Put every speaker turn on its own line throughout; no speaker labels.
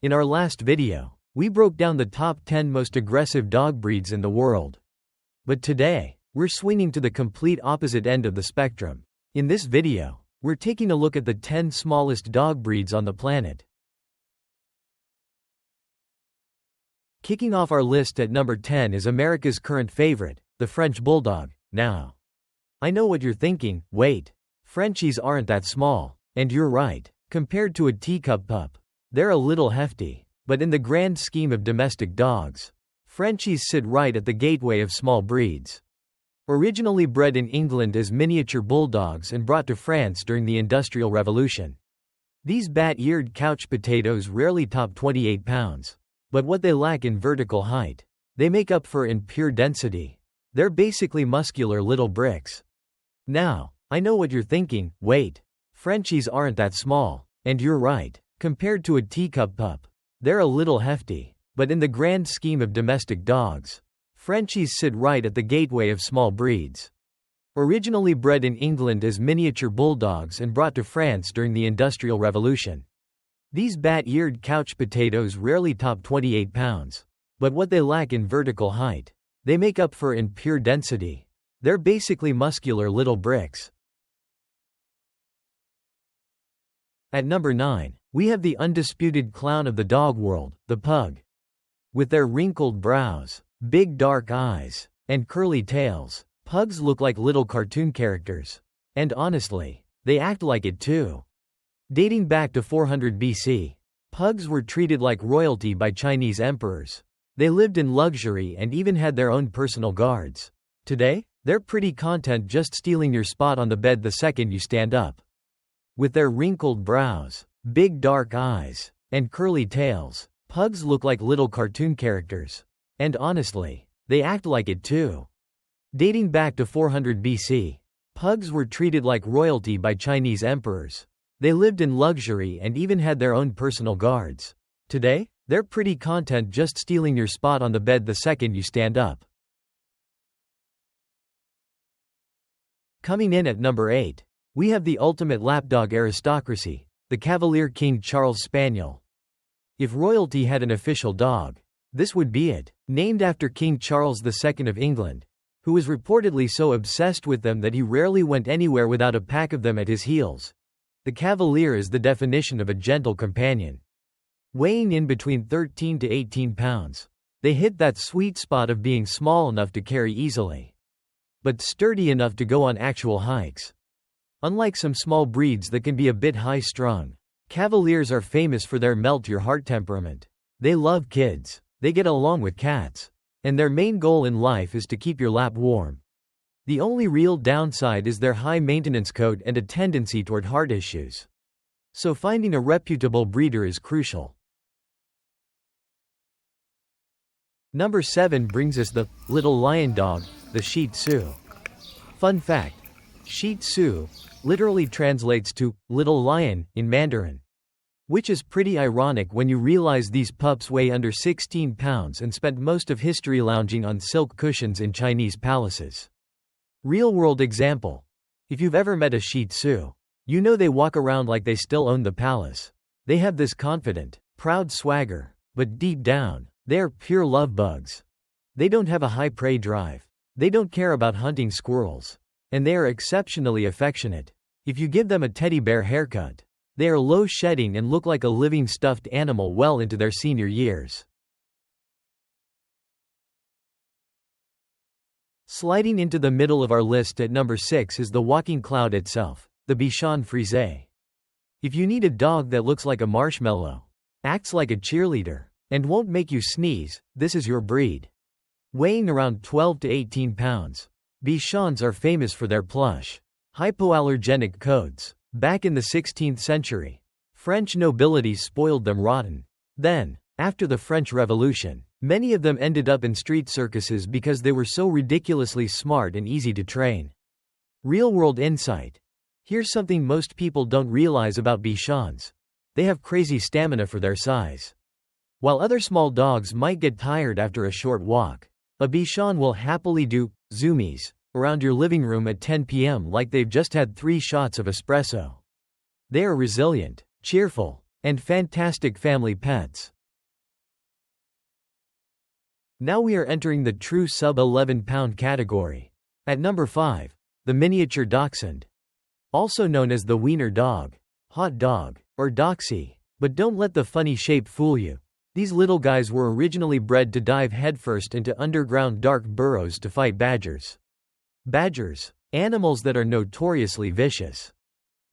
In our last video, we broke down the top 10 most aggressive dog breeds in the world. But today, we're swinging to the complete opposite end of the spectrum. In this video, we're taking a look at the 10 smallest dog breeds on the planet. Kicking off our list at number 10 is America's current favorite, the French Bulldog. Now, I know what you're thinking, wait, Frenchies aren't that small. And you're right. Compared to a teacup pup, they're a little hefty. But in the grand scheme of domestic dogs, Frenchies sit right at the gateway of small breeds. Originally bred in England as miniature bulldogs and brought to France during the Industrial Revolution, these bat-eared couch potatoes rarely top 28 pounds. But what they lack in vertical height, they make up for in pure density. They're basically muscular little bricks. Now, I know what you're thinking, wait, Frenchies aren't that small. And you're right. Compared to a teacup pup, they're a little hefty. But in the grand scheme of domestic dogs, Frenchies sit right at the gateway of small breeds. Originally bred in England as miniature bulldogs and brought to France during the Industrial Revolution, these bat-eared couch potatoes rarely top 28 pounds. But what they lack in vertical height, they make up for in pure density. They're basically muscular little bricks. At number 9, we have the undisputed clown of the dog world, the pug. With their wrinkled brows, big dark eyes, and curly tails, pugs look like little cartoon characters. And honestly, they act like it too. Dating back to 400 BC, pugs were treated like royalty by Chinese emperors. They lived in luxury and even had their own personal guards. Today, they're pretty content just stealing your spot on the bed the second you stand up. With their wrinkled brows, big dark eyes, and curly tails, pugs look like little cartoon characters. And honestly, they act like it too. Dating back to 400 BC, pugs were treated like royalty by Chinese emperors. They lived in luxury and even had their own personal guards. Today, they're pretty content just stealing your spot on the bed the second you stand up. Coming in at number 8, we have the ultimate lapdog aristocracy, the Cavalier King Charles Spaniel. If royalty had an official dog, this would be it. Named after King Charles II of England, who was reportedly so obsessed with them that he rarely went anywhere without a pack of them at his heels, the Cavalier is the definition of a gentle companion. Weighing in between 13 to 18 pounds, they hit that sweet spot of being small enough to carry easily, but sturdy enough to go on actual hikes. Unlike some small breeds that can be a bit high-strung, Cavaliers are famous for their melt-your-heart temperament. They love kids, they get along with cats, and their main goal in life is to keep your lap warm. The only real downside is their high-maintenance coat and a tendency toward heart issues. So finding a reputable breeder is crucial. Number 7 brings us the little lion dog, the Shih Tzu. Fun fact: Shih Tzu literally translates to little lion in Mandarin, which is pretty ironic when you realize these pups weigh under 16 pounds and spent most of history lounging on silk cushions in Chinese palaces. Real-world example: if you've ever met a Shih Tzu, you know they walk around like they still own the palace. They have this confident, proud swagger, but deep down, they are pure love bugs. They don't have a high prey drive. They don't care about hunting squirrels. And they are exceptionally affectionate. If you give them a teddy bear haircut, they are low shedding and look like a living stuffed animal well into their senior years. Sliding into the middle of our list at number 6 is the walking cloud itself, the Bichon Frise. If you need a dog that looks like a marshmallow, acts like a cheerleader, and won't make you sneeze, this is your breed. Weighing around 12 to 18 pounds, Bichons are famous for their plush, hypoallergenic coats. Back in the 16th century, French nobility spoiled them rotten. Then, after the French Revolution, many of them ended up in street circuses because they were so ridiculously smart and easy to train. Real-world insight: here's something most people don't realize about Bichons. They have crazy stamina for their size. While other small dogs might get tired after a short walk, a Bichon will happily do zoomies around your living room at 10 p.m. like they've just had 3 shots of espresso. They are resilient, cheerful, and fantastic family pets. Now we are entering the true sub-11-pound category. At number 5, the miniature dachshund. Also known as the wiener dog, hot dog, or doxy. But don't let the funny shape fool you. These little guys were originally bred to dive headfirst into underground dark burrows to fight badgers. Badgers, animals that are notoriously vicious.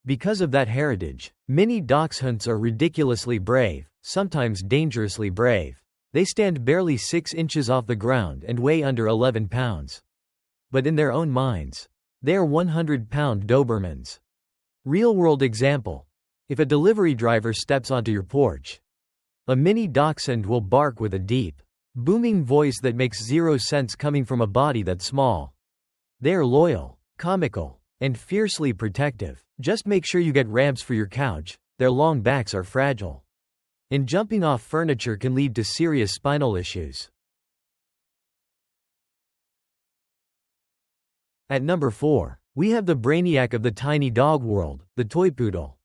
Because of that heritage, mini dachshunds are ridiculously brave, sometimes dangerously brave. They stand barely 6 inches off the ground and weigh under 11 pounds. But in their own minds, they are 100-pound Dobermans. Real-world example. If a delivery driver steps onto your porch, a mini dachshund will bark with a deep, booming voice that makes zero sense coming from a body that small. They are loyal, comical, and fiercely protective. Just make sure you get ramps for your couch, their long backs are fragile. And jumping off furniture can lead to serious spinal issues. At number 4, we have the brainiac of the tiny dog world, the toy poodle.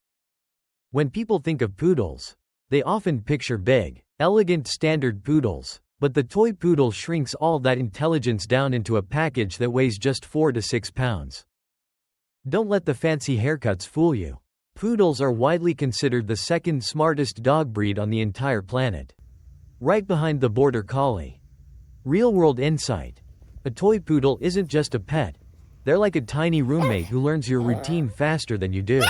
When people think of poodles, they often picture big, elegant standard poodles, but the toy poodle shrinks all that intelligence down into a package that weighs just 4 to 6 pounds. Don't let the fancy haircuts fool you. Poodles are widely considered the second smartest dog breed on the entire planet, right behind the border collie. Real-world insight. A toy poodle isn't just a pet. They're like a tiny roommate who learns your routine faster than you do.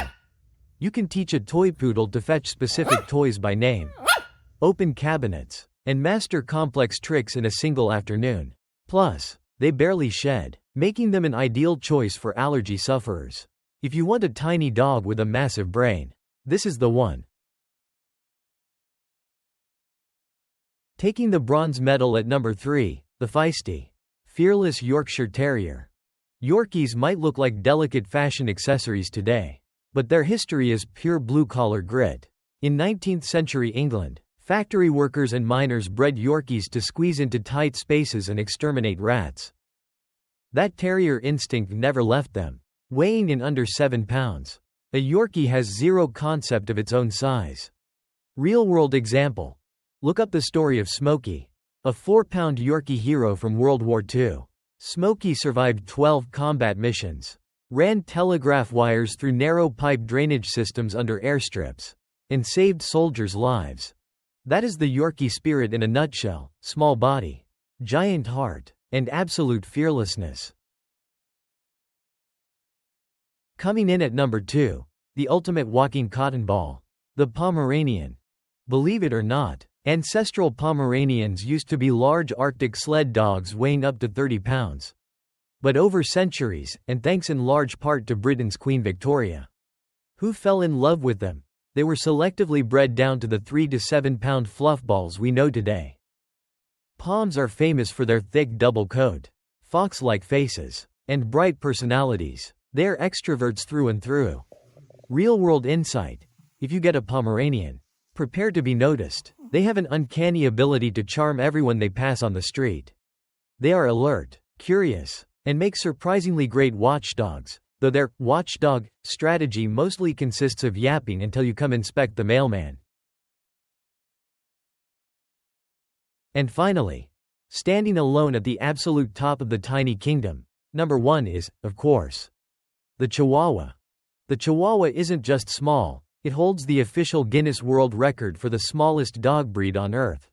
You can teach a toy poodle to fetch specific toys by name, open cabinets, and master complex tricks in a single afternoon. Plus, they barely shed, making them an ideal choice for allergy sufferers. If you want a tiny dog with a massive brain, this is the one. Taking the bronze medal at number 3, the feisty, fearless Yorkshire Terrier. Yorkies might look like delicate fashion accessories today, but their history is pure blue-collar grit. In 19th century England, factory workers and miners bred Yorkies to squeeze into tight spaces and exterminate rats. That terrier instinct never left them. Weighing in under 7 pounds, a Yorkie has zero concept of its own size. Real-world example. Look up the story of Smokey, a 4-pound Yorkie hero from World War II. Smokey survived 12 combat missions, ran telegraph wires through narrow pipe drainage systems under airstrips, and saved soldiers' lives. That is the Yorkie spirit in a nutshell: small body, giant heart, and absolute fearlessness. Coming in at number 2, the ultimate walking cotton ball, the Pomeranian. Believe it or not, ancestral Pomeranians used to be large Arctic sled dogs weighing up to 30 pounds. But over centuries, and thanks in large part to Britain's Queen Victoria, who fell in love with them, they were selectively bred down to the 3 to 7 pound fluff balls we know today. Poms are famous for their thick double coat, fox-like faces, and bright personalities. They are extroverts through and through. Real-world insight. If you get a Pomeranian, prepare to be noticed. They have an uncanny ability to charm everyone they pass on the street. They are alert, curious, and make surprisingly great watchdogs, though their watchdog strategy mostly consists of yapping until you come inspect the mailman. And finally, standing alone at the absolute top of the tiny kingdom, number 1 is, of course, the Chihuahua. The Chihuahua isn't just small, it holds the official Guinness World Record for the smallest dog breed on Earth.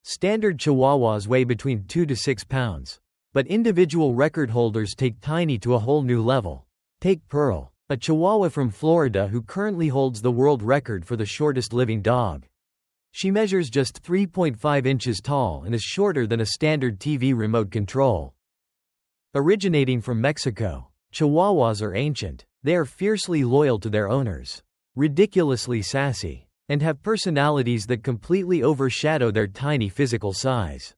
Standard Chihuahuas weigh between 2 to 6 pounds, but individual record holders take tiny to a whole new level. Take Pearl, a Chihuahua from Florida who currently holds the world record for the shortest living dog. She measures just 3.5 inches tall and is shorter than a standard TV remote control. Originating from Mexico, Chihuahuas are ancient. They are fiercely loyal to their owners, ridiculously sassy, and have personalities that completely overshadow their tiny physical size.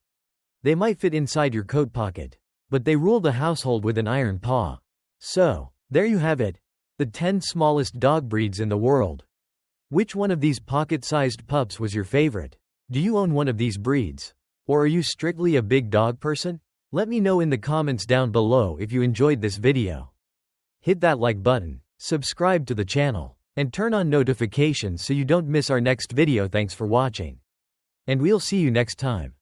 They might fit inside your coat pocket, but they rule the household with an iron paw. So, there you have it, the 10 smallest dog breeds in the world. Which one of these pocket-sized pups was your favorite? Do you own one of these breeds? Or are you strictly a big dog person? Let me know in the comments down below if you enjoyed this video. Hit that like button, subscribe to the channel, And turn on notifications so you don't miss our next video. Thanks for watching. And we'll see you next time.